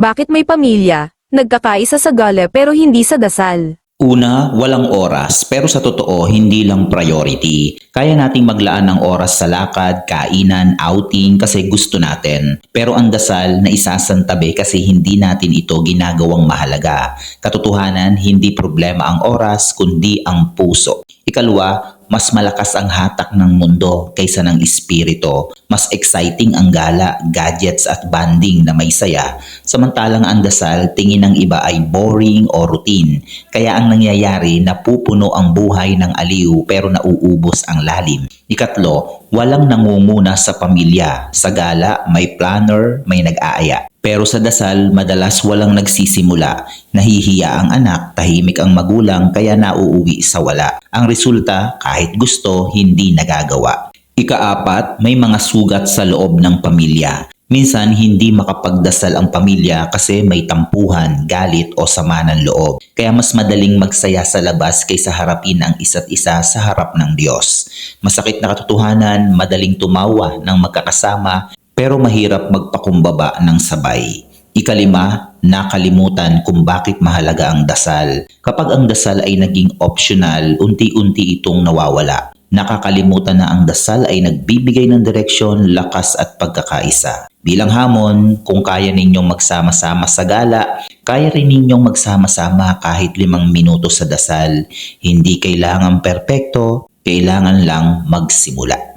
Bakit may pamilya, nagkakaisa sa gala pero hindi sa dasal? Una, walang oras, pero sa totoo, hindi lang priority. Kaya nating maglaan ng oras sa lakad, kainan, outing kasi gusto natin. Pero ang dasal na isasantabi kasi hindi natin ito ginagawang mahalaga. Katotohanan, hindi problema ang oras, kundi ang puso. Ikalawa, mas malakas ang hatak ng mundo kaysa ng espiritu. Mas exciting ang gala, gadgets at banding na may saya. Samantalang ang dasal, tingin ng iba ay boring o routine. Kaya ang nangyayari, napupuno ang buhay ng aliw pero nauubos ang lalim. Ikatlo, walang nangunguna sa pamilya. Sa gala, may planner, may nag-aaya. Pero sa dasal, madalas walang nagsisimula. Nahihiya ang anak, tahimik ang magulang, kaya nauuwi sa wala. Ang resulta, kahit gusto, hindi nagagawa. Ikaapat, may mga sugat sa loob ng pamilya. Minsan, hindi makapagdasal ang pamilya kasi may tampuhan, galit o sama ng loob. Kaya mas madaling magsaya sa labas kaysa harapin ang isa't isa sa harap ng Diyos. Masakit na katotohanan, madaling tumawa ng magkakasama, pero mahirap magpakumbaba ng sabay. Ikalima, nakalimutan kung bakit mahalaga ang dasal. Kapag ang dasal ay naging optional, unti-unti itong nawawala. Nakakalimutan na ang dasal ay nagbibigay ng direksyon, lakas at pagkakaisa. Bilang hamon, kung kaya ninyong magsama-sama sa gala, kaya rin ninyong magsama-sama kahit 5 minuto sa dasal. Hindi kailangan perpekto, kailangan lang magsimula.